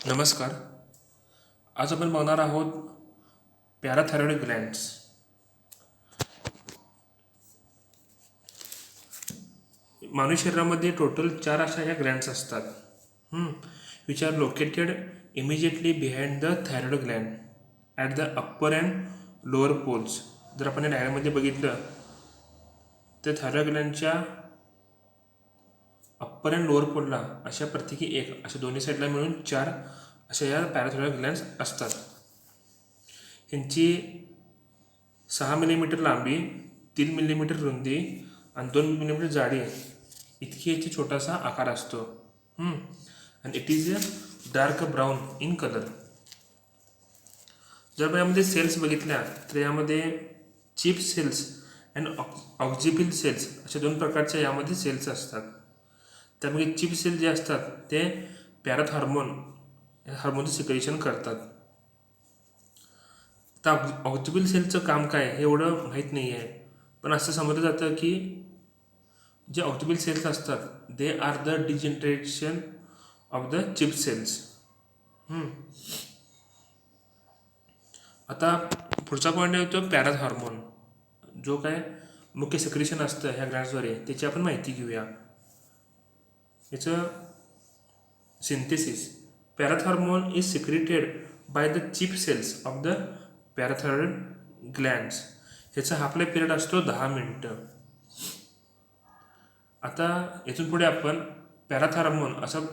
नमस्कार. आज आपण बघणार आहोत पॅराथायरॉइड ग्लँड्स. मानवी शरीरामध्ये टोटल 4 अशा ह्या ग्लँड्स असतात, which are located immediately behind the thyroid gland at the upper and lower poles. जर आपण या डायग्राममध्ये बघितलं तर थायरॉइड ग्लँडच्या अप्पर अँड लोअर पोलला अशा प्रत्येकी एक अशा दोन्ही साईडला मिळून 4 अशा या पॅराथायरॉइड ग्लँड्स असतात. ह्यांची 6 मिलीमीटर लांबी, 3 मिलीमीटर रुंदी आणि 2 मिलीमीटर जाडी इतकी याची छोटासा आकार असतो. आणि it is dark brown in colour. जर आपण यामध्ये सेल्स बघितल्या तर यामध्ये चिप सेल्स अँड ऑक्झिपिल सेल्स अशा 2 प्रकारच्या यामध्ये सेल्स असतात. त्यामध्ये चिप सेल जे असतात ते हार्मोनचं सिक्रेशन करतात. तर ऑक्झिपिल सेलचं काम काय हे एवढं माहीत नाही आहे, पण असं समजलं जातं की जे ऑक्झिपिल सेल्स असतात they are the degeneration of the chief cells. आता पुढचा पॉईंट येतो पॅराथ हार्मोन, जो काय मुख्य सिक्रेशन असतं ह्या ग्लँड्सद्वारे त्याची आपण माहिती घेऊया. याचं synthesis. Parathormone is secreted by the chief cells of the parathyroid glands. ह्याचा हाफलाईफ पिरियड असतो 10 मिनिटं. आता इथून पुढे आपण पॅराथायरॉमोन असं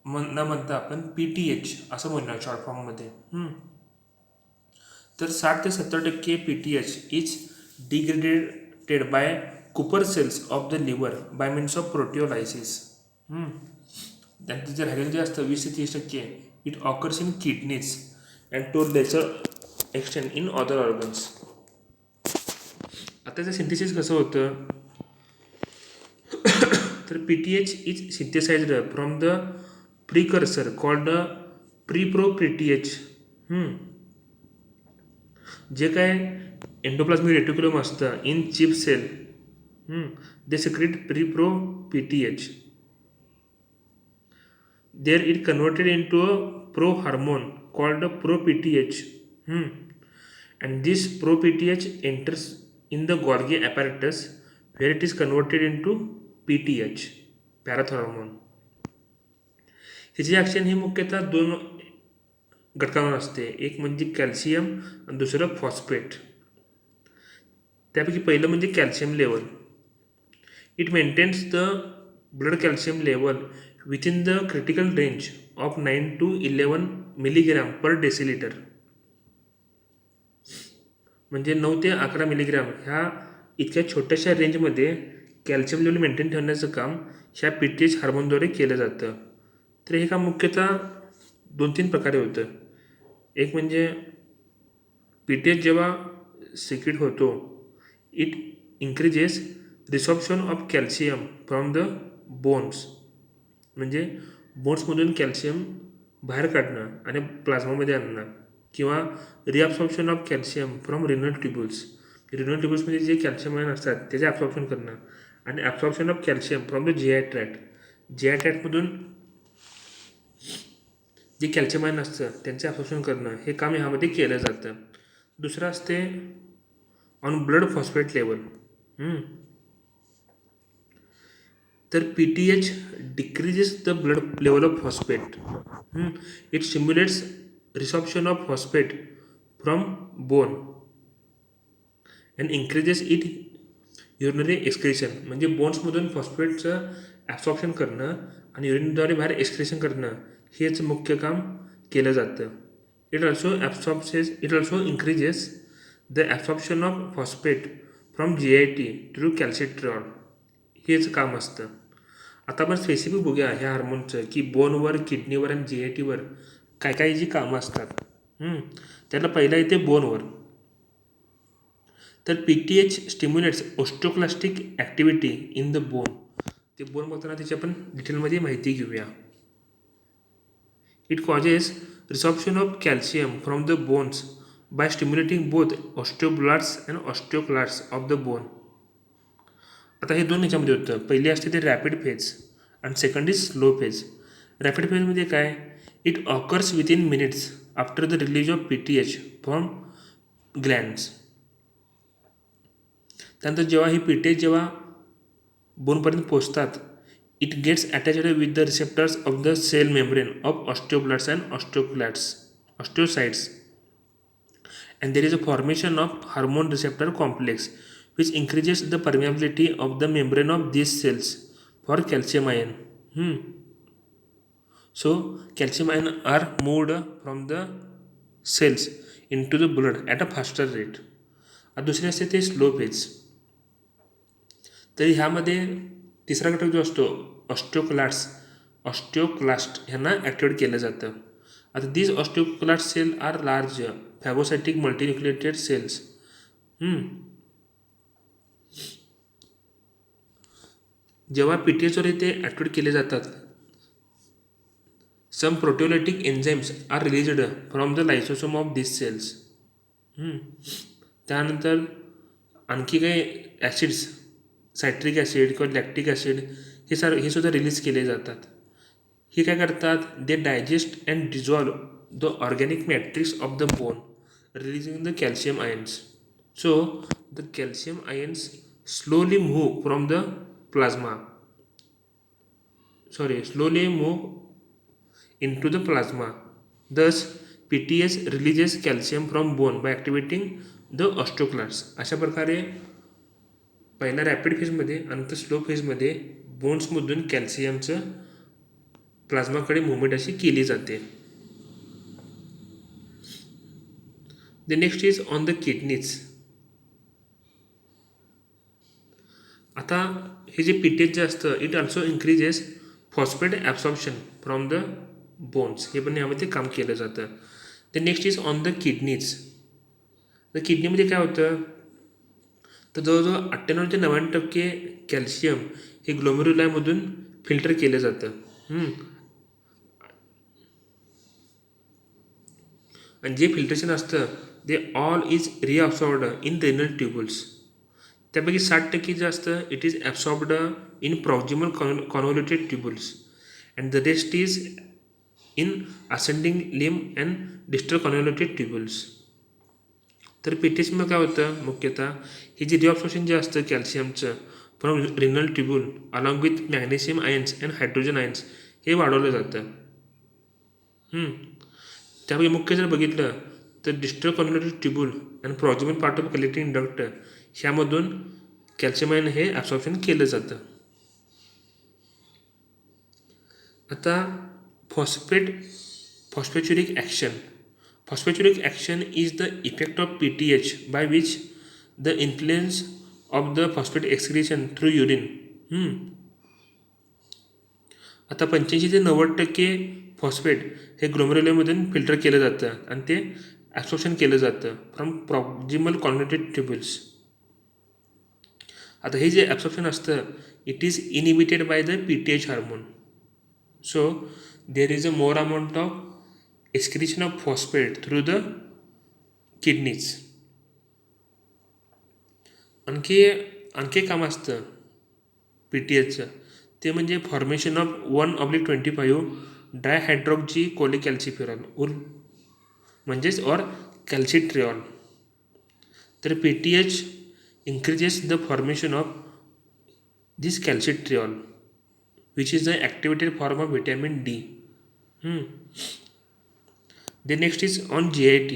न म्हणता आपण PTH असं म्हणूया शॉर्ट फॉर्ममध्ये. तर 60 ते 70% PTH is degraded by Kupffer cells of the liver by means of proteolysis. त्यांचं जे राहिलेलं जे असतं 20 ते 30% it occurs in kidneys and to lesser extent in other organs. आता त्याचं सिंथेसिस कसं होतं तर PTH is synthesised from the precursor called प्रीप्रो-PTH. जे काय एंडोप्लाझमिक रेटिक्युलम असतं in chief cell they secrete प्रीप्रो-PTH. There it converted into a pro-hormone called pro-PTH. And this pro-PTH enters in the Golgi apparatus where it is converted into PTH, parathormone. ह्याची action ही मुख्यतः 2 घटकांवर असते. एक म्हणजे calcium आणि दुसरं फॉस्फेट. त्यापैकी पहिलं म्हणजे calcium level. It maintains the blood calcium level within the critical range of 9 to 11 milligram per decilitre. म्हणजे 9 ते 11 मिलीग्रॅम ह्या इतक्या छोट्याशा रेंजमध्ये कॅल्शियम लेवल मेंटेन ठेवण्याचं काम ह्या PTH हार्मोनद्वारे केलं जातं. तर हे काम मुख्यतः 2-3 प्रकारे होतं. एक म्हणजे PTH जेव्हा सिक्रेट होतो it increases resorption of calcium from the bones. म्हणजे बोन्समधून कॅल्शियम बाहेर काढणं आणि प्लाझ्मामध्ये आणणं, किंवा reabsorption of calcium from renal tubules. Renal ट्युब्युल्समध्ये जे कॅल्शियम आयन असतात त्याचे ॲब्सॉर्प्शन करणं आणि absorption of calcium from the GI tract. GI ट्रॅक्टमधून जे कॅल्शियम आयन असतं त्यांचे ॲब्सॉर्प्शन करणं हे काम ह्यामध्ये केलं जातं. दुसरं असते ऑन ब्लड फॉस्फेट लेवल. तर PTH decreases the blood level of phosphate. It stimulates resorption of phosphate from bone and increases it urinary excretion. म्हणजे बोन्समधून फॉस्फेटचं ॲब्सॉर्प्शन करणं आणि युरिनद्वारे बाहेर एक्सक्रेशन करणं हेच मुख्य काम केलं जातं. It also increases the absorption of phosphate from GIT through calcitriol. हेच काम असतं. आता आपण स्पेसिफिक बघूया ह्या हार्मोनचं की बोनवर, किडनीवर आणि GITवर काय काय जी कामं असतात. त्याला पहिला येते बोनवर. तर PTH stimulates osteoclastic activity in the bone. ते बोन बघताना त्याची आपण डिटेलमध्ये माहिती घेऊया. It causes resorption of calcium from the bones by stimulating both osteoblasts and osteoclasts of the bone. आता हे 2 ह्याच्यामध्ये होतं. पहिली असते ते रॅपिड फेज आणि second is slow phase. Rapid फेजमध्ये काय It occurs within minutes after the release of PTH from glands. त्यानंतर जेव्हा ही PTH जेव्हा बोनपर्यंत पोहोचतात, it gets attached with the receptors of the cell membrane of osteoblasts and osteocytes, and there is a formation of hormone receptor complex which increases the permeability of the membrane of these cells for calcium ion. So calcium ion are moved from the cells into the blood at a faster rate. दुसरे असते ते slow phase. तर ह्यामध्ये तिसरा घटक जो असतो ऑस्टिओक्लास्ट ह्यांना ॲक्टिवेट केलं जातं. आता these osteoclast cell are large phagocytic multinucleated cells. जेव्हा PTHवर ते ॲक्टिवेट केले जातात, some proteolytic enzymes are released from the lysosome of this cells. त्यानंतर आणखी काही ॲसिड्स, सायट्रिक ॲसिड किंवा लॅक्टिक ॲसिड हे सुद्धा रिलीज केले जातात. हे काय करतात, they digest and dissolve the organic matrix of the bone, releasing the calcium ions. So the calcium ions slowly move into the plasma. Thus PTH releases calcium from bone by activating the osteoclasts. अशा प्रकारे पहिल्या rapid फेजमध्ये आणि slow फेजमध्ये बोन्समधून कॅल्शियमचं प्लाझ्माकडे movement अशी केली जाते. The next is on the kidneys. आता हे जे PTH जे असतं, it also increases phosphate absorption from the bones. हे पण यामध्ये काम केलं जातं. The next is on the kidneys. तर किडनीमध्ये काय होतं, तर जवळजवळ 98 ते 90% कॅल्शियम हे ग्लोमेरुलामधून फिल्टर केलं जातं. आणि जे फिल्ट्रेशन असतं they all is reabsorbed in renal tubules. त्यापैकी 60% जे असतं it is absorbed in proximal convoluted tubules and the rest is in ascending limb and distal convoluted tubules. तर PTHमध्ये काय होतं, मुख्यतः हे जे रिअब्सॉर्प्शन जे असतं कॅल्शियमचं from renal tubule along with magnesium ions and hydrogen ions हे वाढवलं जातं. त्यापैकी मुख्य जर बघितलं तर distal convoluted tubule and proximal part of collecting duct ह्यामधून कॅल्शियम आयन हे ॲब्सॉर्प्शन केलं जातं. आता phosphaturic action is the effect of PTH by which the influence of the phosphate excretion through urine. आता 85 ते 90% फॉस्फेट हे ग्लोमेरुलमधून फिल्टर केलं जातं आणि ते ॲब्सॉर्प्शन केलं जातं फ्रॉम प्रॉक्झिमल कॉन्व्होल्युटेड ट्युबल्स. आता हे जे ॲब्सॉर्प्शन असतं it is inhibited by the PTH hormone. So there is a more amount of excretion of phosphate through the kidneys. आणखी काम असतं PTHचं, ते म्हणजे फॉर्मेशन ऑफ 1/25 डायहायड्रॉक्सी कोलेकॅल्सिफेरॉल म्हणजेच ऑर कॅल्सिट्रिऑल. तर PTH increases the formation of this calcitriol which is the activated form of vitamin D. The next is on GIT.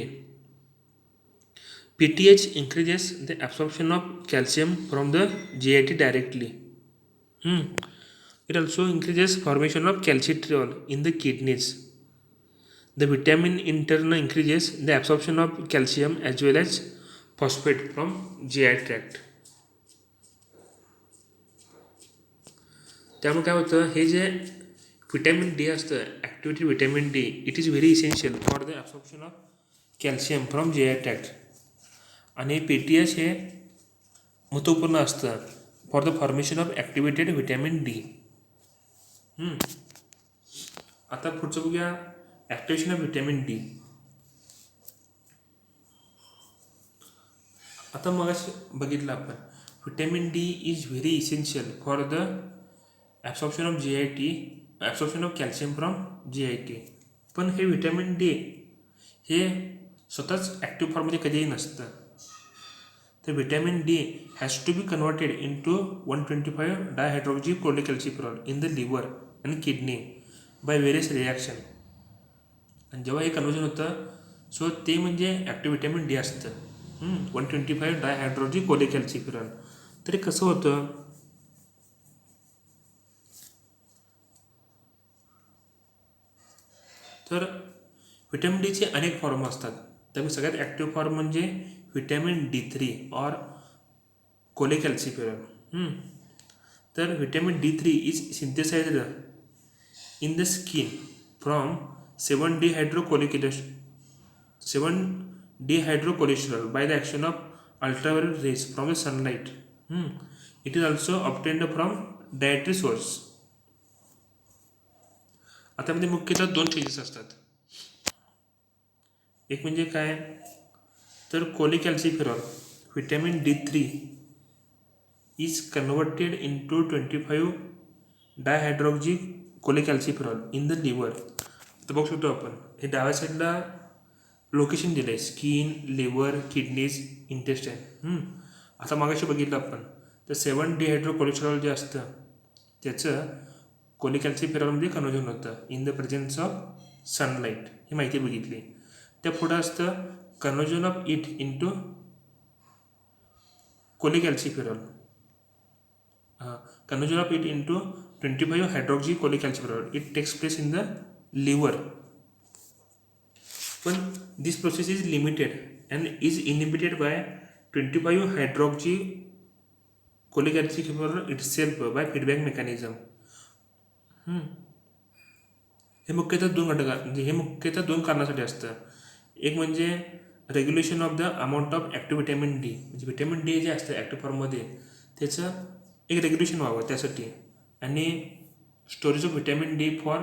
PTH increases the absorption of calcium from the GIT directly. It also increases formation of calcitriol in the kidneys. The vitamin in turn increases the absorption of calcium as well as phosphate from GI tract. त्यामुळे काय होतं, हे जे vitamin D असतं, activity vitamin D, it is very essential for the absorption of calcium from GI tract. आणि PTH हे महत्त्वपूर्ण असतं for the formation of activated vitamin D. आता पुढचं बघूया ॲक्टिव्हेशन ऑफ व्हिटॅमिन D. आता मग बघितलं आपण vitamin D is very essential for the absorption of calcium from GIT. पण हे व्हिटॅमिन डी हे स्वतःच ॲक्टिव्ह फॉर्ममध्ये कधीही नसतं. तर vitamin D has to be converted into 125 dihydroxy cholecalciferol in the liver and kidney by various reaction. आणि जेव्हा हे कन्वर्जन होतं सो ते म्हणजे ॲक्टिव्ह व्हिटॅमिन डी असतं 125 डायहायड्रोक्सी कोलेकॅल्सिफेरॉल. तरी कसं होतं, तर व्हिटॅमिन डीचे अनेक फॉर्म असतात. त्यामुळे सगळ्यात ॲक्टिव्ह फॉर्म म्हणजे व्हिटॅमिन D3 ऑर कोलेकॅल्सिफेरॉल. तर vitamin D3 is synthesised in the skin from 7-dehydrocholesterol by the action of ultraviolet rays from the sunlight. It is also obtained from dietary source. आता मध्ये मुख्यतः 2 stages असतात. एक म्हणजे काय, तर cholecalciferol vitamin D3 is converted into 25 dihydroxy cholecalciferol in the liver. तर बघू शकतो आपण हे डाव्या साईडला लोकेशन दिलं आहे, स्किन, लिव्हर, किडनीज, इंटेस्टाईन. आता मागाशी बघितलं आपण तर 7-dehydrocholesterol जे असतं त्याचं कोलेकॅल्सिफेरॉलमध्ये कन्वर्जन होतं in the presence of sunlight, ही माहिती बघितली. त्या पुढं असतं conversion of it into cholecalciferol, conversion of it into 25 hydroxy cholecalciferol. It takes place in the liver. But this process is limited and is inhibited by 25 hydroxy cholecalciferol itself by feedback mechanism. हे मुख्यतः 2 घटक म्हणजे हे मुख्यतः 2 कारणासाठी असतं. एक म्हणजे regulation of the amount of active vitamin D, म्हणजे व्हिटॅमिन डी जे असतं ॲक्टिव्ह फॉर्ममध्ये त्याचं एक रेग्युलेशन व्हावं त्यासाठी, आणि storage of vitamin D for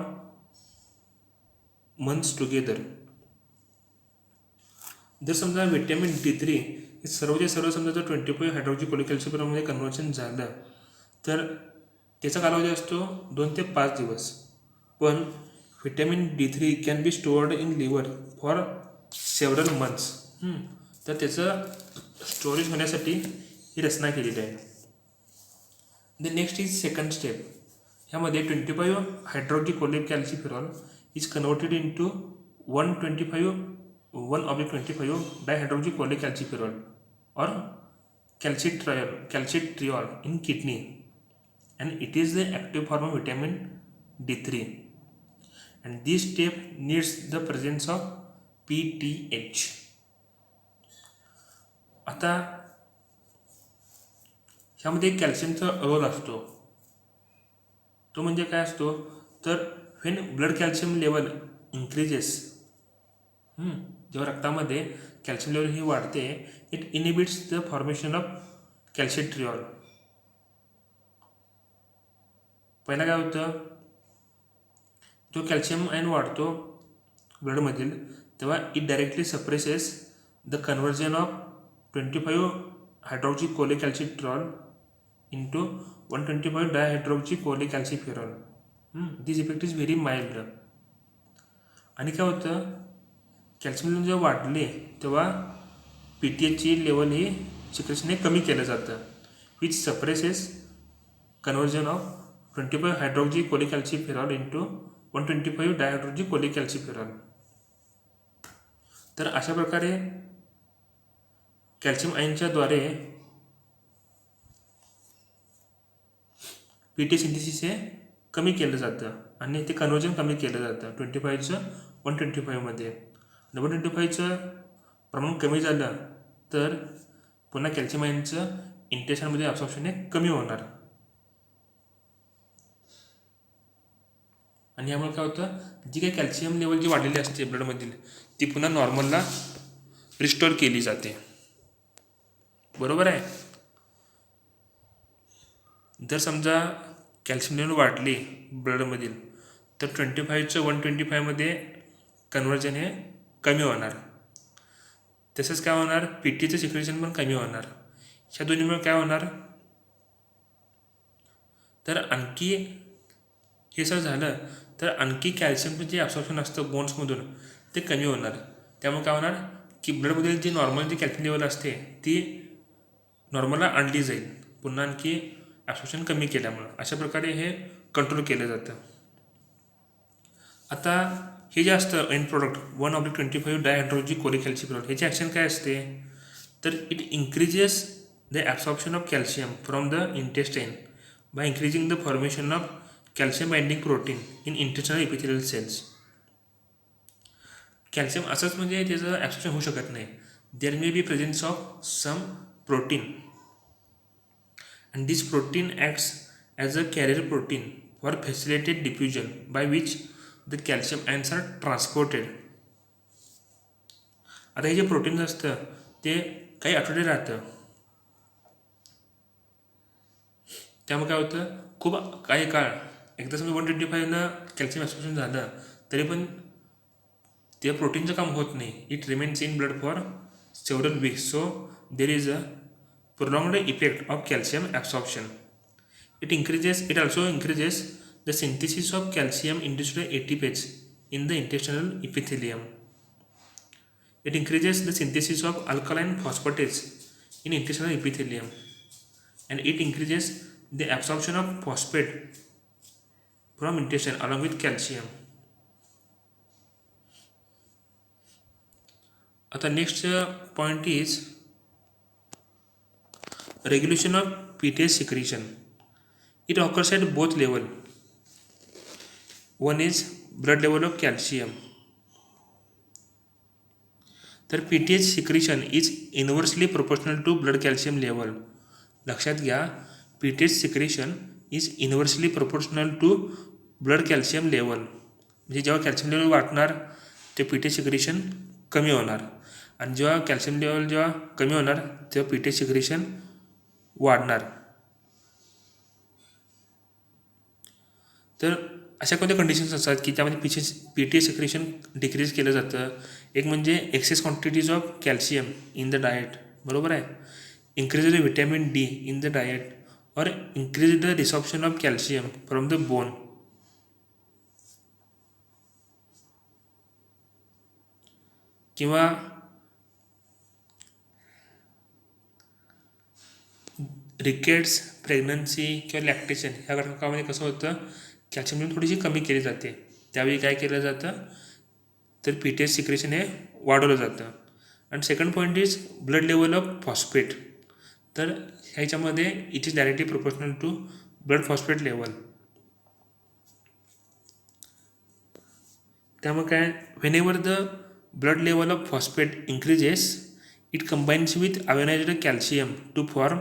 months together. जर समजा व्हिटॅमिन D3 हे सर्वचे सर्व समजा जर 25 हायड्रोक्सी कोलेकॅल्सिफेरॉलमध्ये कन्वर्जन झालं तर त्याचा कालावधी असतो 2 ते 5 दिवस. पण vitamin D3 can be stored in liver for several months. तर त्याचं स्टोरेज होण्यासाठी ही रचना केलेली आहे. The next is second step. ह्यामध्ये 25 hydroxy cholecalciferol is converted into 1/25 dihydroxy cholecalciferol or calcitriol in kidney, and it is the active form of vitamin D3, and this step needs the presence of PTH. आता ह्यामध्ये कॅल्शियमचा role असतो. तो म्हणजे काय असतो, तर when blood calcium level increases, जेव्हा रक्तामध्ये कॅल्शियम लेवल ही वाढते, it inhibits the formation of calcitriol. पहिला काय होतं, जो कॅल्शियम आयन वाढतो ब्लडमधील तेव्हा it directly suppresses the conversion of 25 hydroxy cholecalcitrol into 125 dihydroxy cholecalciferol. This effect is very mild. आणि काय होतं, कॅल्शियम लेवल जेव्हा वाढले तेव्हा PTHची लेवल ही सिक्रेशनने कमी केलं जातं, which suppresses conversion of 25 hydroxy cholecalciferol into 125 dihydroxy cholecalciferol. तर अशा प्रकारे कॅल्शियम आयनच्याद्वारे PTH सिंथेसिस हे कमी केलं जातं आणि ते कन्वर्जन कमी केलं जातं 25चं 125मध्ये. 125चं प्रमाण कमी झालं तर पुन्हा कॅल्शियम आयनचं इंटेस्टाईनमध्ये ॲब्सॉर्प्शन हे कमी होणार. आणि यामुळे काय होतं, जी काही कॅल्शियम लेवल जी वाढलेली असते ब्लडमधील ती पुन्हा नॉर्मलला रिस्टोर केली जाते. बरोबर आहे. जर समजा कॅल्शियम लेवल वाढली ब्लडमधील तर 25चं 125मध्ये कन्वर्जन हे कमी होणार. तसंच काय होणार, PTचं सिक्रेशन पण कमी होणार. ह्या दोन्हीमुळे काय होणार, तर आणखी हे सर झालं तर आणखी कॅल्शियमचं जे ॲब्सॉर्प्शन असतं बोन्समधून ते कमी होणार. त्यामुळे काय होणार की ब्लडमधील जी नॉर्मल जी कॅल्शियम लेवल असते ती नॉर्मलला आणली जाईल, पुन्हा आणखी ॲब्सॉर्प्शन कमी केल्यामुळं. अशा प्रकारे हे कंट्रोल केलं जातं. आता हे जे असतं end product 1/25 dihydroxy cholecalciferol product, ह्याची ॲक्शन काय असते, तर it increases the absorption of calcium from the intestine by increasing the formation of calcium binding protein in intestinal epithelial cells. Calcium असंच म्हणजे त्याचं ॲब्सॉर्प्शन होऊ शकत नाही. There may be presence of some protein and this protein acts as a carrier protein for facilitated diffusion by which the calcium ions are transported. आता हे जे protein असतं ते काही आठवडे राहतं, त्यामुळे काय होतं खूप काही काळ एकदा समजा 125 कॅल्शियम ॲब्सॉर्प्शन झालं तरी पण त्या प्रोटीनचं काम होत नाही. It remains in blood for several weeks. So there is a prolonged effect of calcium absorption. It also increases the synthesis of calcium induced ATPase in the intestinal epithelium. It increases the synthesis of alkaline phosphatase in intestinal epithelium, and it increases the absorption of phosphate from intestine along with calcium. The next point is regulation of PTH secretion. It occurs at both level. One is blood level of calcium. तर PTH secretion is inversely proportional to blood calcium level. लक्षात घ्या, PTH secretion is inversely proportional to blood calcium level. म्हणजे जेव्हा calcium level वाढणार ते PTH secretion कमी होणार, आणि जेव्हा कॅल्शियम लेवल जेव्हा कमी होणार तेव्हा PTH secretion वाढणार. तर अशा कोणत्या कंडिशन्स असतात की त्यामध्ये PTH सिक्रेशन डिक्रीज केलं जातं. एक म्हणजे excess quantities of calcium in the diet, बरोबर आहे, increase the vitamin D in the diet, और increase the resorption of calcium from the bone. किंवा रिकेट्स, प्रेग्नन्सी किंवा लॅक्टेशन ह्या घटकामध्ये कसं होतं कॅल्शियम लेवल थोडीशी कमी केली जाते. त्यावेळी काय केलं जातं तर PTH सिक्रेशन हे वाढवलं जातं. आणि second point is blood level of phosphate. तर ह्याच्यामध्ये it is directly proportional to blood phosphate level. त्यामुळे काय whenever the blood level of phosphate increases it combines with ionised calcium to form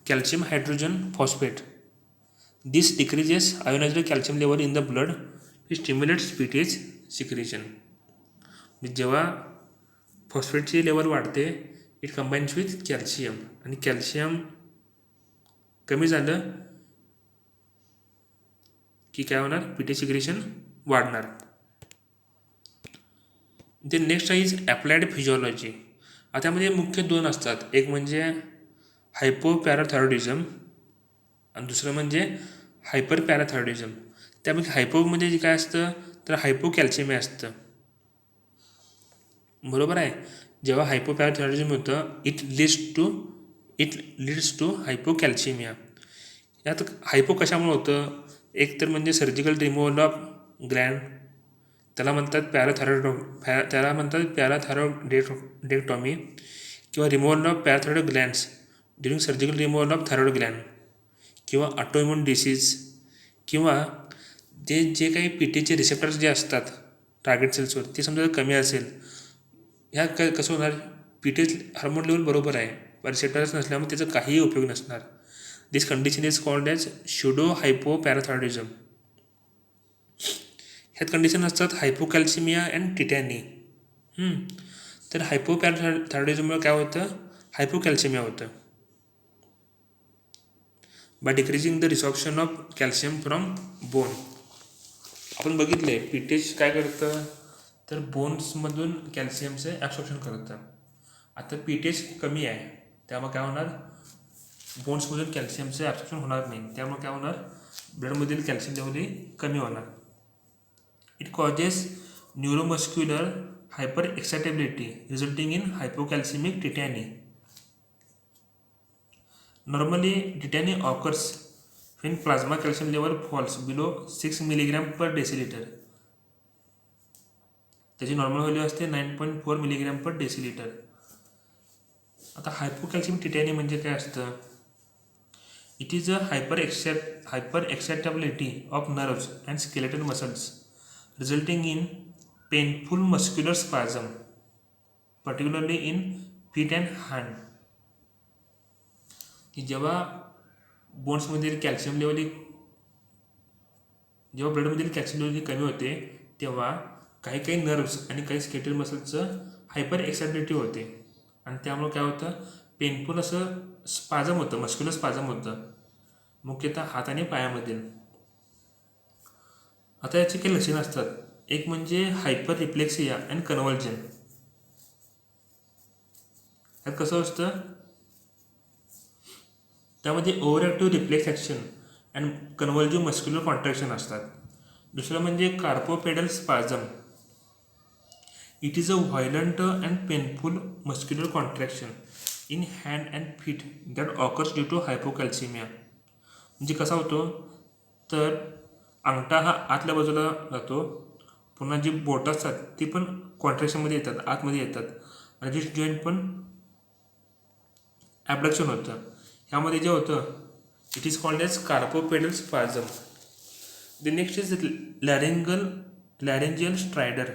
calcium hydrogen phosphate. This decreases ionized calcium level in the blood. It stimulates PTH secretion. जेव्हा फॉस्फेटची level वाढते it combines with calcium, आणि calcium कमी झालं की काय होणार PTH secretion वाढणार. ते नेक्स्ट इज ॲप्लाइड फिजिओलॉजी. आता यामध्ये मुख्य दोन असतात, एक म्हणजे हायपोपॅराथायरॉइडिझम आणि दुसरं म्हणजे हायपर पॅराथायरॉइडिझम. त्यामध्ये हायपो म्हणजे जे काय असतं तर हायपोकॅल्शियमिया असतं, बरोबर आहे. जेव्हा हायपोपॅराथायरॉइडिझम होतं इट लीड्स टू हायपोकॅल्शियमिया. यात हायपो कशामुळे होतं, एक तर म्हणजे सर्जिकल रिमूव्हल ऑफ ग्लँड, त्याला म्हणतात पॅराथायरॉइडेक्टॉमी, किंवा removal of पॅराथायरॉइड glands during surgical removal of thyroid Gland, किंवा ऑटोइम्युन डिसीज, किंवा जे काही PTHचे रिसेप्टर्स जे असतात टार्गेट सेल्सवर ते समजा कमी असेल, ह्या कसं होणार PTH हार्मोन लेवल बरोबर आहे पण रिसेप्टर्स नसल्यामुळे त्याचा काहीही उपयोग नसणार. This condition is called as pseudo hypoparathyroidism. ह्यात कंडिशन असतात हायपोकॅल्शिमिया अँड टिटॅनी. तर हायपोपॅराथायरॉइडिझममुळे काय होतं हायपोकॅल्शिमिया होतं by decreasing the resorption of calcium from bone. आपण बघितले PTH काय करतं तर बोन्समधून कॅल्शियमचं ॲब्सॉर्प्शन करतं. आता PTH कमी आहे त्यामुळे काय होणार बोन्समधून कॅल्शियमचं ॲब्सॉर्प्शन होणार नाही, त्यामुळे काय होणार ब्लडमधील कॅल्शियम लेवलही कमी होणार. It causes neuromuscular hyperexcitability resulting in hypocalcemic tetany. Normally, tetany occurs when plasma calcium level falls below 6 milligram per deciliter. त्याची नॉर्मल व्हॅल्यू असते 9.4 मिलीग्रॅम पर डेसिलिटर. आता हायपोकॅल्शियम टिटॅनी म्हणजे काय असतं? It is a hyper excitability of nerves and skeletal muscles resulting in painful muscular spasm particularly in feet and hand. की जेव्हा बोन्समधील calcium level जेव्हा ब्लडमधील calcium level कमी होते तेव्हा काही काही नर्व्स आणि काही स्केलेटल मसल्सचं हायपर एक्साइटेबिलिटी होते आणि त्यामुळे काय होतं, पेनफुल असं स्पाझम होतं, मस्क्युलर स्पाझम होतं, मुख्यतः हात आणि पायामधील. आता याची काही लक्षणं असतात. एक म्हणजे हायपर रिफ्लेक्सिया अँड कन्व्हल्जन. यात कसं असतं, त्यामध्ये over active reflex action and convulsive muscular contraction असतात. दुसरं म्हणजे carpopedal spasm. It is a violent and painful muscular contraction in hand and feet that occurs due to hypocalcemia. म्हणजे कसा होतो, तर अंगठा हा आतल्या बाजूला जातो, पुन्हा जी बोटं असतात ती पण कॉन्ट्रॅक्शनमध्ये येतात, आतमध्ये येतात, आणि जी जॉईंट पण ॲबडक्शन होतं. ह्यामध्ये जे होतं, it is called as carpopedal spasm. The next is laryngeal stridor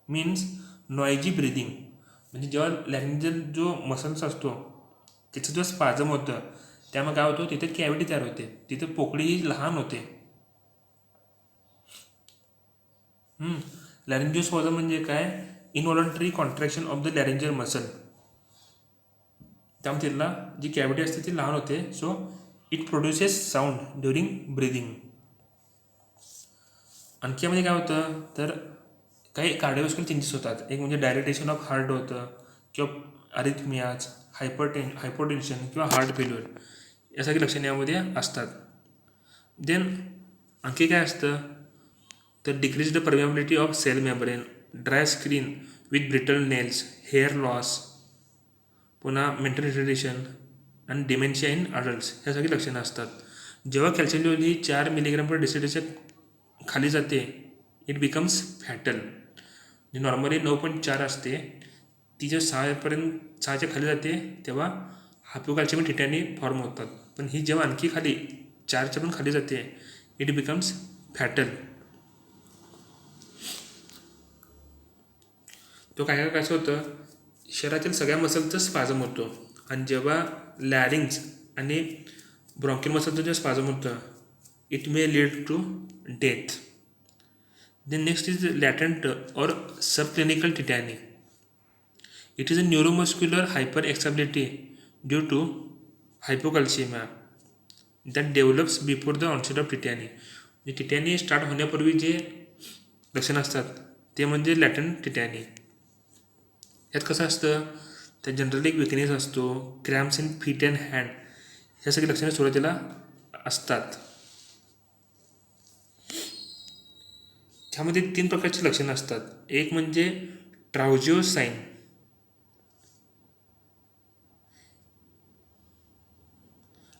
means noisy breathing. म्हणजे जेव्हा लॅरेंजियल जो मसल्स असतो त्याचं जो स्पाझम होतं त्यामुळे काय होतं, तिथे कॅव्हिटी तयार होते, तिथे पोकळी ही लहान होते. लॅरेंजियल स्पाझम म्हणजे काय, involuntary contraction of the laryngeal muscle. त्यामुळे तिथला जी कॅव्हिटी असते ती लहान होते, so it produces sound during breathing. आणखी यामध्ये काय होतं, तर काही कार्डिओव्हास्क्युलर चेंजेस होतात. एक म्हणजे डायलेटेशन ऑफ हार्ट होतं, किंवा अरिथमियाज, हायपोटेन्शन किंवा हार्ट फेल्युअर यासारखी लक्षणे यामध्ये असतात. देन आणखी काय असतं, तर decrease the permeability of cell membrane, dry skin with brittle nails, hair loss, पुन्हा मेंटल रिटार्डेशन आणि डिमेन्शिया इन अडल्ट्स ह्यासारखी लक्षणं असतात. जेव्हा कॅल्शियम लेवल ही 4 मिलीग्राम पर डेसिलिटरच्या खाली जाते, इट बिकम्स फॅटल. जी नॉर्मली 9.4 असते ती जेव्हा 6च्या खाली जाते तेव्हा हायपोकॅल्शियम टिटॅनी फॉर्म होतात. पण ही जेव्हा आणखी खाली 4च्या पण खाली जाते, इट बिकम्स फॅटल. तो काय काय कसं होतं, शरीरातील सगळ्या मसलचं स्पाझम होतो, आणि जेव्हा लॅरिंग्स आणि ब्रॉन्कियल मसलचं जेव्हा स्पाझम होतं, it may lead to death. Then next is latent or subclinical tetany. It is a neuromuscular hyperexcitability due to hypocalcemia that develops before the onset of tetany. जे टिटॅनी स्टार्ट होण्यापूर्वी जे लक्षणं असतात ते म्हणजे लॅटंट टिटॅनी. यात कसं असतं, त्यात जनरली एक विकनेस असतो, cramps in feet and hand, ह्या सगळी लक्षणं सुरुवातीला असतात. ह्यामध्ये 3 प्रकारची लक्षणं असतात. एक म्हणजे ट्राउजिओ साईन.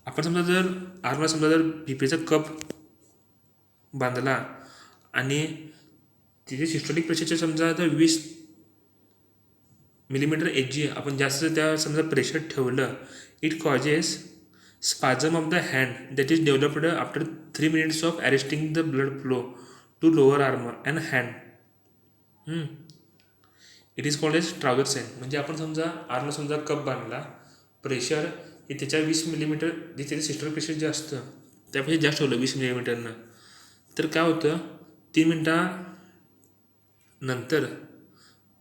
आपण समजा जर आर्मला समजा जर बीपीचा कप बांधला आणि तिथे सिस्टोलिक प्रेशरचे समजा जर 20 मिलीमीटर एच आपण जास्त त्या समजा प्रेशर ठेवलं, it causes spasm of the hand that is developed after 3 minutes of arresting the blood flow to lower arm and hand. It is called as Trousseau sign. म्हणजे आपण समजा आर्मला समजा कप बांधला, प्रेशर हे त्याच्या 20 मिलीमीटर जे त्याचं सिस्टोलिक प्रेशर जे असतं त्यापेक्षा जास्त ठेवलं 20 मिलीमीटरनं, तर काय होतं, 3 मिनटानंतर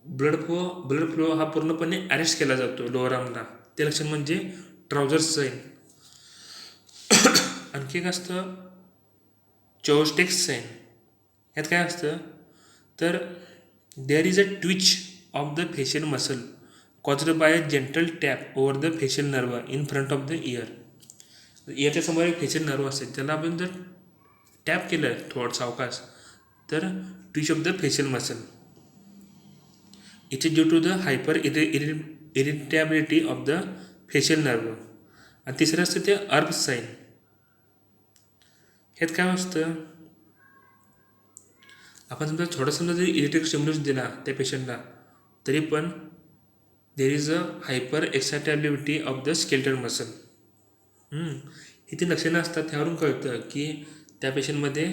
ब्लड फ्लो हा पूर्णपणे अरेस्ट केला जातो लोअर आर्मला. ते लक्षण म्हणजे ट्राउझर साईन. आणखी एक असतं चोस्टेक्स साईन. यात काय असतं, तर there is a twitch of the facial muscle caused by a gentle tap over the facial nerve in front of the ear. इयरच्या समोर एक फेशियल नर्व असते, त्याला आपण जर टॅप केलं थोडं सावकाश, तर twitch of the facial muscle. It is due to the hyper irritability of the facial nerve. आणि तिसरं असतं ते अर्ब साईन. ह्यात काय असतं, आपण समजा थोडंसं जरी इलेक्ट्रिक स्टिम्युलस दिला त्या पेशंटला तरी पण there is a hyper excitability of the skeletal muscle. ही ती लक्षणं असतात, त्यावरून कळतं की त्या पेशंटमध्ये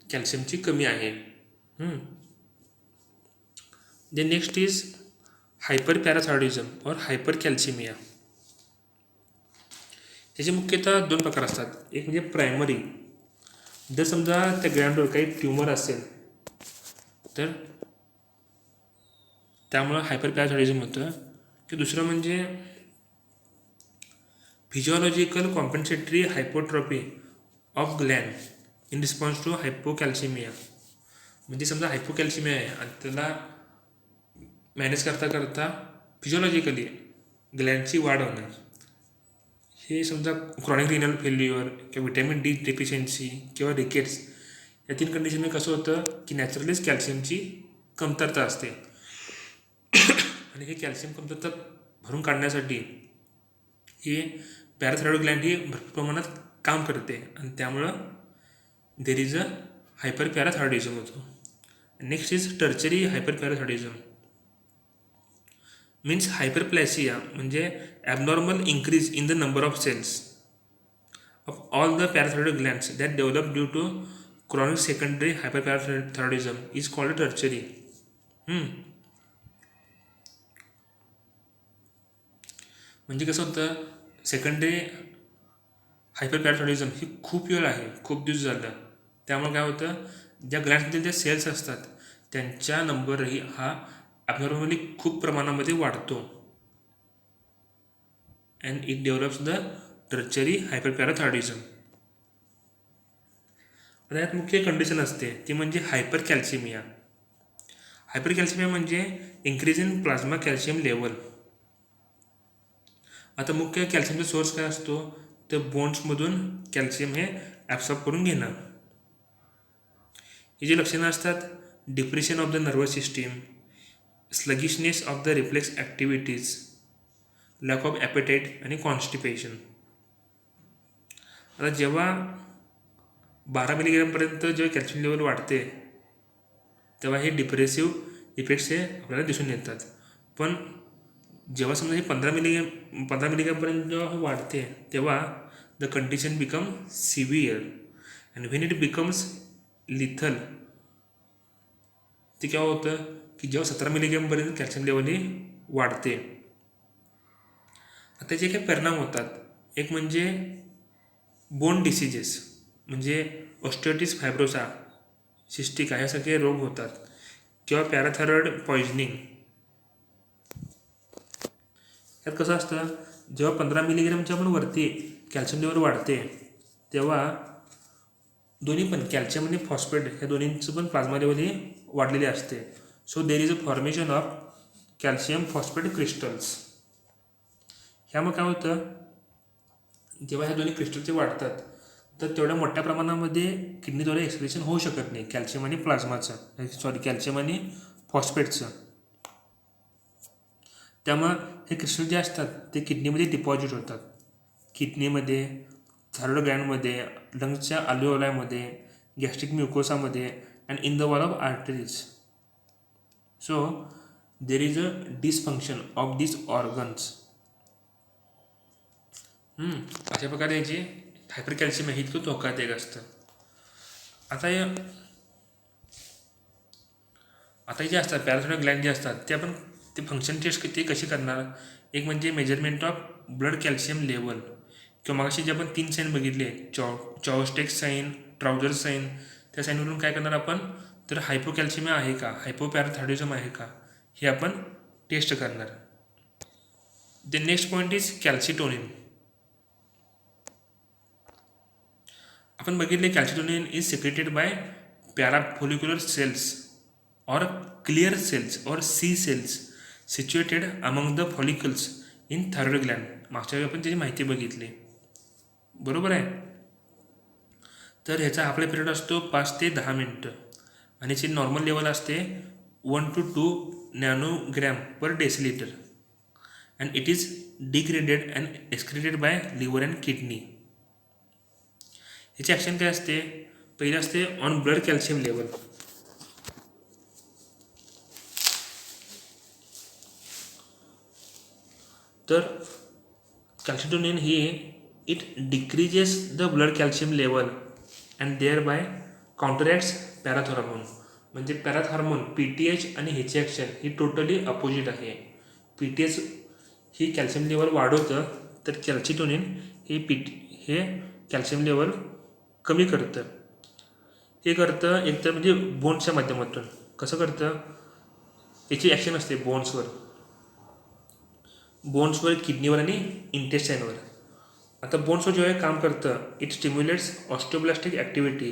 कॅल्शियमची कमी आहे. द नेक्स्ट इज हायपर पॅराथायरॉइडिझम और हायपर कॅल्शिमिया. त्याचे मुख्यतः 2 प्रकार असतात. एक म्हणजे प्रायमरी, जर समजा त्या ग्लँडवर काही ट्यूमर असेल तर त्यामुळं हायपर पॅराथायरॉइडिझम होतं. की दुसरं म्हणजे physiological compensatory hypotrophy of gland in response to hypocalcemia. म्हणजे समजा हायपोकॅल्शिमिया आहे आणि त्याला मॅनेज करता करता फिजिओलॉजिकली ग्लॅन्डची वाढ होणार. हे समजा क्रॉनिक रिनल फेल्युअर किंवा विटॅमिन डी डेफिशियन्सी किंवा रिकेट्स या 3 कंडिशनमध्ये कसं होतं की नॅचरलीच कॅल्शियमची कमतरता असते. आणि हे कॅल्शियम कमतरता भरून काढण्यासाठी ही पॅराथायरॉइड ग्लँड ही भरपूर प्रमाणात काम करते आणि त्यामुळं देर इज अ हायपर पॅराथायरॉइडिझम होतो. Next is tertiary hyper parathyroidism. Means hyperplasia म्हणजे abnormal increase in the number of cells of all the parathyroid glands that develop due to chronic secondary hyperparathyroidism is called tertiary. म्हणजे कसं होतं, secondary हायपरपॅराथायरॉइडिझम ही खूप वेळ आहे, खूप दिवस झालं. त्यामुळे काय होतं, ज्या ग्लँड्समध्ये ज्या सेल्स असतात त्यांच्या नंबरही हा ॲबनॉर्मली खूप प्रमाणामध्ये वाढतो. And it develops the tertiary hyperparathyroidism. आता यात मुख्य कंडिशन असते ती म्हणजे हायपर कॅल्शिमिया. हायपर कॅल्शिमिया म्हणजे increase in plasma calcium level. आता मुख्य कॅल्शियमचा सोर्स काय असतो, तर बोन्समधून कॅल्शियम हे ॲब्सॉर्ब करून घेणं. ही जी लक्षणं असतात, depression of the nervous system, sluggishness of the reflex activities, lack of appetite आणि कॉन्स्टिपेशन. आता जेव्हा 12 मिलीग्रॅमपर्यंत जेव्हा कॅल्शियम लेवल वाढते तेव्हा हे डिप्रेसिव्ह इफेक्ट्स हे आपल्याला दिसून येतात. पण जेव्हा समजा हे 15 मिलीग्रॅमपर्यंत जेव्हा वाढते तेव्हा the condition become severe and when it becomes lethal. ते केव्हा होतं की जेव्हा 17 मिलीग्रॅमपर्यंत कॅल्शियम लेवल ही वाढते. आता जे काही परिणाम होतात, एक म्हणजे बोन डिसीजेस म्हणजे ऑस्टिओटिस फायब्रोसा, सिस्टिका ह्यासारखे रोग होतात किंवा पॅराथायरॉइड पॉइझनिंग. यात कसं असतं, जेव्हा 15 मिलीग्रॅमच्या पण वरती कॅल्शियम लेवल वाढते तेव्हा दोन्ही पण कॅल्शियम आणि फॉस्फेट ह्या दोन्हींचं पण प्लाझ्मा लेवल ही वाढलेली असते. So there is a formation of calcium phosphate crystals. ह्यामुळे काय होतं, जेव्हा ह्या दोन्ही क्रिस्टलचे वाढतात तर तेवढ्या मोठ्या प्रमाणामध्ये किडनीद्वारे एक्सक्रिशन होऊ शकत नाही कॅल्शियम आणि प्लाझ्माचं, कॅल्शियम आणि फॉस्फेटचं. त्यामुळं हे क्रिस्टल जे असतात ते किडनीमध्ये डिपॉझिट होतात. किडनीमध्ये, थायरॉइड ग्लँडमध्ये, लंग्सच्या अल्व्होलायमध्ये, गॅस्ट्रिक म्युकोसामध्ये and in the wall of arteries. So there is a dysfunction of this organs. अशा प्रकारे याची हायपर कॅल्शियम हे इतकं धोकादायक असतं. आता जे असतात पॅराथायरॉइड ग्लँड जे असतात ते आपण ते फंक्शन टेस्ट ते कशी करणार. एक म्हणजे measurement of blood calcium level किंवा मागाशी जे आपण 3 साईन बघितले, चॉवस्टेक साईन, ट्राउझर साईन, त्या साईनवरून काय करणार आपण, तर हायपोकॅल्शिमिया आहे का, हायपोपॅराथायरॉइडिझम आहे का हे आपण टेस्ट करणार. The next point is calcitonin. आपण बघितले calcitonin is secreted by parafollicular cells or clear cells or C cells situated among the follicles in thyroid gland. मागच्या वेळी आपण त्याची माहिती बघितली, बरोबर आहे. तर ह्याचा आपला पिरियड असतो 5 ते 10 मिनटं आणि याची नॉर्मल लेवल असते 1 to 2 nanogram per decilitre and it is degraded and excreted by liver and kidney. याची ॲक्शन काय असते? पहिले असते ऑन ब्लड कॅल्शियम लेवल. तर कॅल्शिटोनिन ही it decreases the blood calcium level and thereby counteracts parathormone. म्हणजे parathormone PTH आणि ह्याची ॲक्शन ही टोटली अपोजिट आहे. PTH ही कॅल्शियम लेवल वाढवतं, तर कॅल्शिटोनिन हे कॅल्शियम लेवल कमी करतं. हे करतं एकतर म्हणजे बोन्सच्या माध्यमातून. कसं करतं? याची ॲक्शन असते बोन्सवर, किडनीवर आणि इंटेस्टाईनवर. आता बोन्सवर जेव्हा काम करतं, it stimulates osteoblastic activity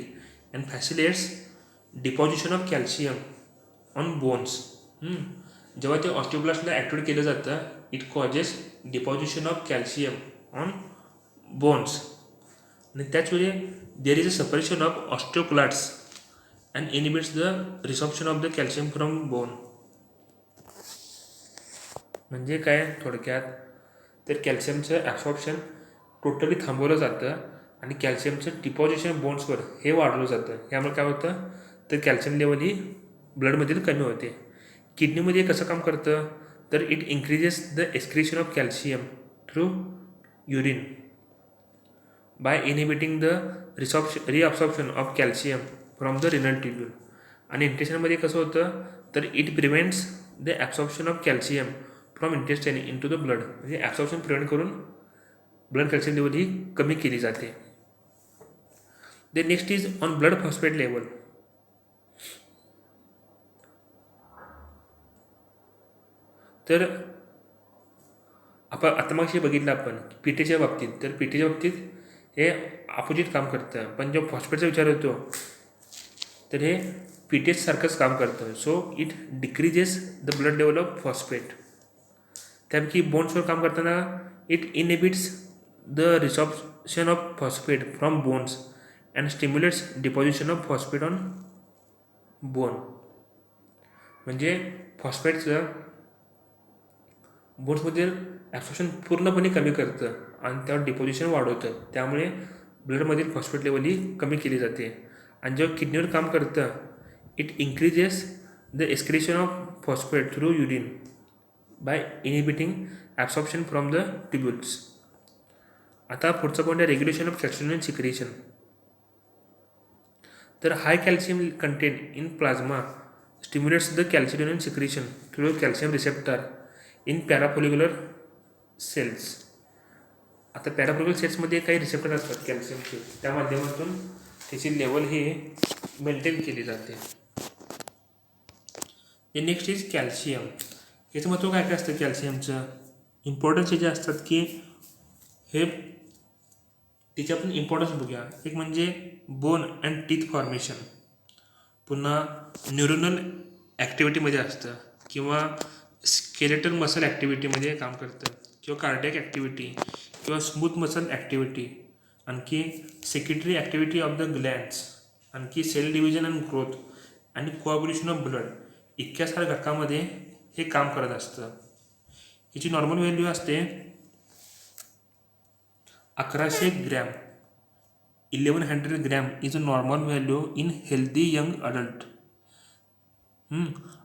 and facilitates deposition of calcium on bones. जेव्हा ते ऑस्टिओब्लास्टला ॲक्टिवेट केलं जातं, it causes deposition of calcium on bones. आणि त्याचवेळी there is a separation of osteoclasts and inhibits the resorption of the calcium from bone. म्हणजे काय थोडक्यात, तर कॅल्शियमचं ॲब्सॉर्प्शन टोटली थांबवलं जातं आणि कॅल्शियमचं डिपॉझिशन बोन्सवर हे वाढवलं जातं. यामुळे काय होतं, तर कॅल्शियम लेवल ही ब्लडमधील कमी होते. किडनीमध्ये कसं काम करतं, तर it increases the excretion of calcium through urine by inhibiting the reabsorption of calcium from the renal tubule. आणि इंटेस्टाईनमध्ये कसं होतं, तर it prevents the absorption of calcium from intestine into the blood. म्हणजे ॲब्सॉर्प्शन प्रिव्हेंट करून blood calcium level ही कमी केली जाते. The next is on blood phosphate level. तर आता मागशी बघितलं आपण PTच्या बाबतीत, तर PTच्या बाबतीत हे अपोजिट काम करतं. पण जेव्हा फॉस्फेटचा विचार होतो, तर हे PTH सारखंच काम करतं. So it decreases the blood level of phosphate. त्यापैकी बोन्सवर काम करताना it inhibits the resorption of phosphate from bones and stimulates deposition of phosphate on bone. म्हणजे फॉस्फेटचं बोन्समधील ॲब्सॉर्प्शन पूर्णपणे कमी करतं आणि त्यावर डिपॉझिशन वाढवतं. त्यामुळे ब्लडमधील फॉस्फेट लेवल ही कमी केली जाते. आणि जेव्हा किडनीवर काम करतं, it increases the excretion of phosphate through urine by inhibiting absorption from the tubules. आता पुढचा पॉईंट आहे रेग्युलेशन ऑफ कॅल्शियम सिक्रेशन. तर high calcium content in plasma stimulates the calcium secretion through calcium receptor in parafollicular cells. आता parafollicular सेल्समध्ये काही receptor असतात कॅल्शियमचे, त्या माध्यमातून त्याची लेवल ही मेंटेन केली जाते. Next is calcium. याचं महत्त्व काय काय असतं कॅल्शियमचं? इम्पॉर्टन्स जे असतात की हे तिचे आपण इम्पॉर्टन्स बघूया. एक म्हणजे बोन अँड टीथ फॉर्मेशन, पुन्हा न्यूरोनल ॲक्टिव्हिटीमध्ये असतं किंवा स्केलेटल मसल ॲक्टिव्हिटीमध्ये काम करतं किंवा कार्डियक ॲक्टिव्हिटी किंवा स्मूथ मसल ॲक्टिव्हिटी, आणखी secretary activity of the glands, आणखी सेल डिव्हिजन अँड ग्रोथ आणि कोऑग्युलेशन ऑफ ब्लड इतक्या साऱ्या घटकामध्ये हे काम करत असतं. हिची नॉर्मल व्हॅल्यू असते 1100 gram. 1100 gram is a normal value in healthy young adult.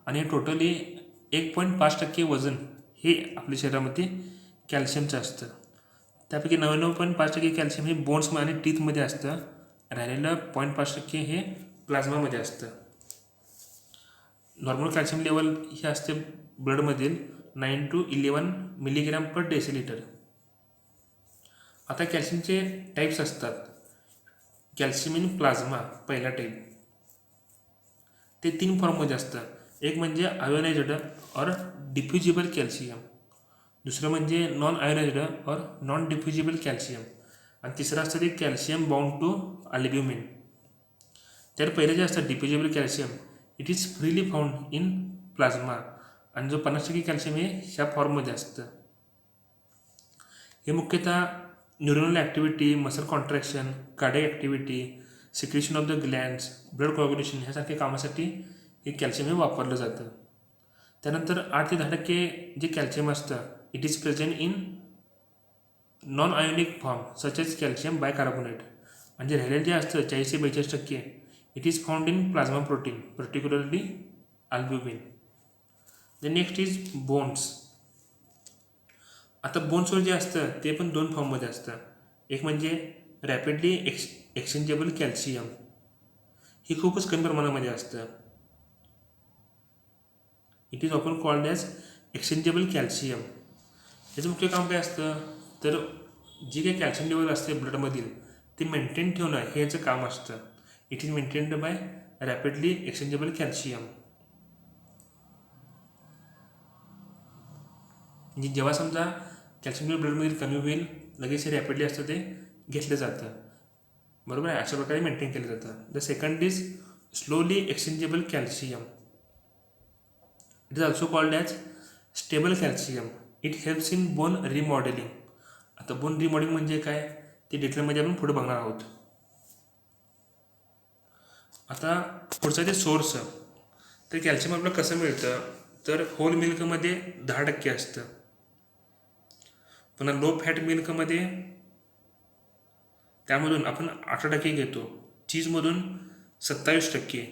आणि टोटली 1.5% वजन हे आपल्या शरीरामध्ये कॅल्शियमचं असतं. त्यापैकी 99.5% कॅल्शियम हे बोन्स आणि टीथमध्ये असतं. राहिलेलं 0.5% हे प्लाझ्मामध्ये असतं. नॉर्मल कॅल्शियम लेवल हे असते ब्लडमधील 9 to 11 मिलीग्रॅम पर डेसिलिटर. आता कॅल्शियमचे टाईप्स असतात. कॅल्शियम इन प्लाझ्मा पहिला टाईप, ते 3 फॉर्ममध्ये असतं. एक म्हणजे आयोनाइज्ड और डिफ्युजिबल कॅल्शियम, दुसरं म्हणजे नॉन आयोनाइज्ड और नॉन डिफ्युजिबल कॅल्शियम, आणि तिसरं असतं ते कॅल्शियम बाउंड टू अल्ब्युमिन. तर पहिलं जे असतं diffusible calcium, it is freely found in plasma, आणि जो 50% कॅल्शियम हे ह्या फॉर्ममध्ये असतं. हे मुख्यतः neuronal activity, muscle contraction, cardiac activity, secretion of the glands, blood coagulation ह्यासारख्या कामासाठी हे कॅल्शियम हे वापरलं जातं. त्यानंतर 8 ते 10% जे कॅल्शियम असतं it is present in non ionic form such as calcium bicarbonate. आणि जे राहिलेलं जे असतं 40 ते 42% it is found in plasma protein particularly albumin. The next is bones. आता बोन्सवर जे असतं ते पण 2 फॉर्ममध्ये असतं. एक म्हणजे रॅपिडली एक्सचेंजेबल कॅल्शियम, ही खूपच कमी प्रमाणामध्ये असतं. It is often called as exchangeable calcium. याचं मुख्य काम काय असतं तर जी काही कॅल्शियम लेवल असते ब्लडमधील ते मेंटेन ठेवणं हे याचं काम असतं. It is maintained by rapidly exchangeable calcium. म्हणजे जेव्हा समजा कॅल्शियम लेवल ब्लडमध्ये कमी होईल लगेच हे रॅपिडली असतं ते घेतलं जातं. बरोबर आहे, अशा प्रकारे मेंटेन केलं जातं. The second is slowly exchangeable calcium. It is also called as stable calcium. It helps in bone remodelling. आता बोन रिमॉडेलिंग म्हणजे काय ते डिटेलमध्ये आपण पुढे बघणार आहोत. आता पुढचा ते सोर्स, तर कॅल्शियम आपलं कसं मिळतं तर होल मिल्कमध्ये 10% असतं. पुन्हा लो फॅट मिल्कमध्ये त्यामधून आपण 18% घेतो. चीजमधून 27%.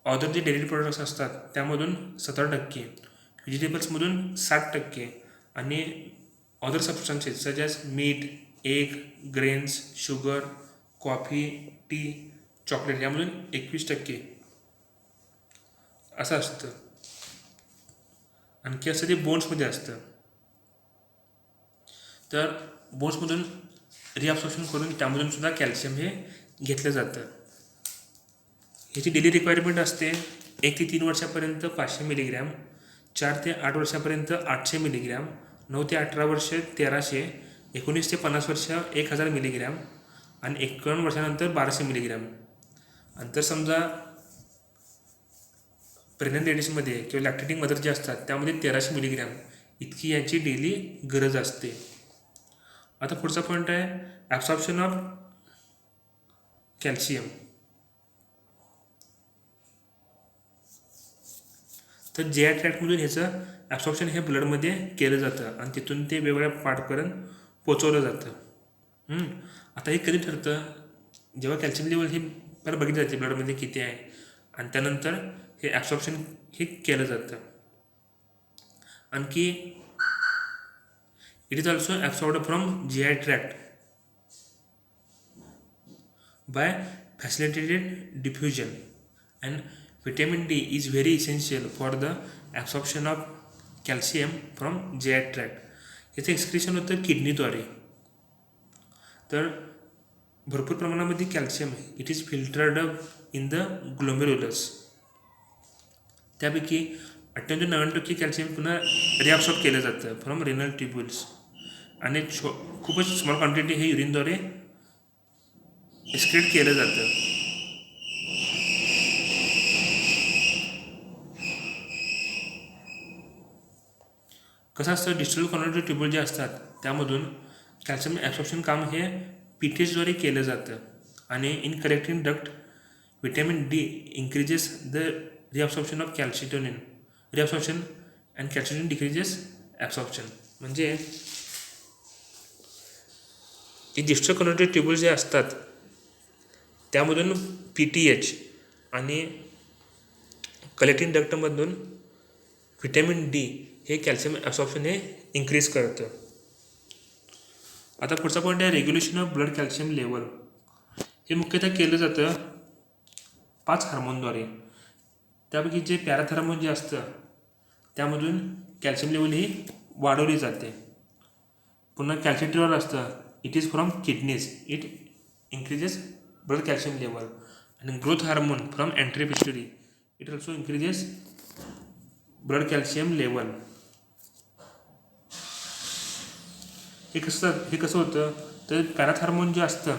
अदर जे डेअरी प्रोडक्ट्स असतात त्यामधून 17%. व्हेजिटेबल्समधून 60%. आणि other substances such as meat, egg, grains, sugar, coffee, tea, chocolate यामधून 21% असं असतं. आणखी असं ते बोन्समध्ये असतं. तर बोन्समधून रिअब्सॉर्प्शन करून त्यामधून सुद्धा कॅल्शियम हे घेतलं जातं. ह्याची डेली रिक्वायरमेंट असते 1 ते 3 वर्षापर्यंत 500 मिलीग्रॅम, 4 ते 8 वर्षापर्यंत 800 मिलीग्रॅम, 9 ते 18 वर्ष 1300, 19 ते 50 वर्ष 1000 मिलीग्रॅम आणि 51 वर्षानंतर 1200 मिलीग्रॅम. आणि तर समजा प्रेग्नंट लेडीजमध्ये किंवा लॅक्टेटिंग मदर जे असतात त्यामध्ये 1300 मिलीग्रॅम इतकी याची डेली गरज असते. आता पुढचा पॉईंट आहे ॲब्सॉर्प्शन ऑफ कॅल्शियम. तर GI ट्रॅक्टमधून ह्याचं ॲब्सॉर्प्शन हे ब्लडमध्ये केलं जातं आणि तिथून ते वेगवेगळ्या पार्टपर्यंत पोचवलं जातं. आता हे कधी ठरतं जेव्हा कॅल्शियम लेवल हे पहिलं बघितलं जाते ब्लडमध्ये किती आहे आणि त्यानंतर हे ॲब्सॉर्प्शन हे केलं जातं. आणखी it is also absorbed from GI tract by facilitated diffusion and vitamin D is very essential for the absorption of calcium from GI tract. याचं एक्सक्रिशन होतं किडनीद्वारे. तर भरपूर प्रमाणामध्ये calcium it is filtered in the glomerulus. त्यापैकी 98-99% calcium पुन्हा रिअब्सॉर्ब केलं जातं फ्रॉम रेनल ट्युब्युल्स आणि खूपच स्मॉल क्वांटिटी हे युरिनद्वारे एक्सक्रीट केलं जातं. कसं असतं डिस्टल कॉर्नरी ट्युब्युल जे असतात त्यामधून कॅल्शियम ॲब्सॉर्प्शन काम हे PTHद्वारे केलं जातं. आणि in correcting duct vitamin D increases the reabsorption of calcitonin reabsorption and calcitonin decreases absorption. म्हणजे हे डिस्टल कॉर्नरी ट्युब्युल जे असतात त्यामधून PTH आणि कलेक्टिंग डक्टमधून व्हिटॅमिन D हे कॅल्शियम ॲब्सॉर्प्शन हे इन्क्रीज करतं. आता पुढचा पॉईंट आहे regulation of blood calcium level. हे मुख्यतः केलं जातं 5 हार्मोनद्वारे. त्यापैकी जे पॅराथार्मोन जे असतं त्यामधून कॅल्शियम लेवल ही वाढवली जाते. पुन्हा कॅल्शिट्रिऑल असतं it is from kidneys it increases blood calcium level. आणि growth hormone from anterior pituitary it also increases blood calcium level. हे कसं होतं तर पॅराथार्मोन जे असतं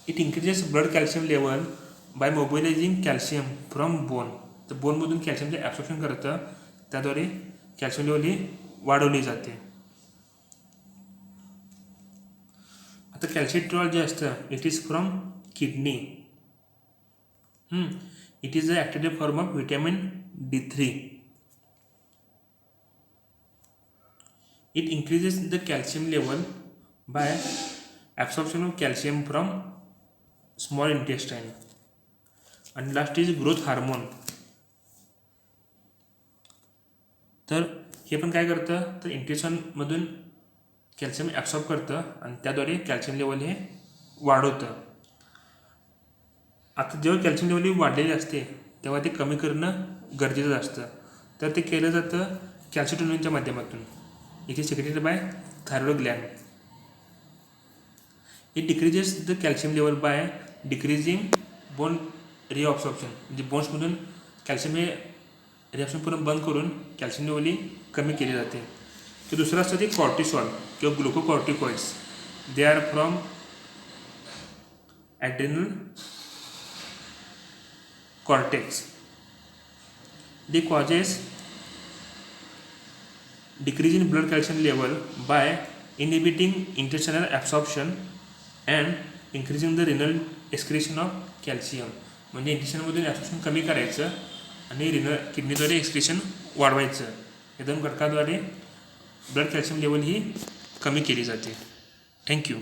it increases blood calcium level by mobilising calcium from bone. तर बोनमधून कॅल्शियमचे absorption करतं त्याद्वारे कॅल्शियम लेवल ही वाढवली जाते. आता तर कॅल्शिट्रॉल जे असतं it is from kidney. It is a active form of vitamin D3. It increases the calcium level by absorption of calcium from small intestine. आणि लास्ट इज ग्रोथ हार्मोन. तर हे पण काय करतं तर इंटेस्टाईनमधून कॅल्शियम ॲब्सॉर्ब करतं आणि त्याद्वारे कॅल्शियम लेवल हे वाढवतं. आता जेव्हा कॅल्शियम लेवल ही वाढलेली असते तेव्हा ते कमी करणं गरजेचं असतं. तर ते केलं जातं कॅल्शिटोनिनच्या माध्यमातून. It is secreted by thyroid gland. It decreases the calcium level by decreasing bone reabsorption. म्हणजे बोन्समधून कॅल्शियम हे रिॲक्शन पूर्ण बंद करून कॅल्शियम लेवल ही कमी केली जाते. तर दुसरं असतं ते कॉर्टिसॉल किंवा glucocorticoids. They are from adrenal cortex. They causes decrease in blood calcium level by inhibiting intestinal absorption and increasing the renal excretion of calcium. म्हणजे इंटेस्टाईनमधून ॲब्सॉर्प्शन कमी करायचं आणि किडनीद्वारे एक्सक्रेशन वाढवायचं. या दोन घटकाद्वारे ब्लड कॅल्शियम लेवल ही कमी केली जाते. थँक्यू.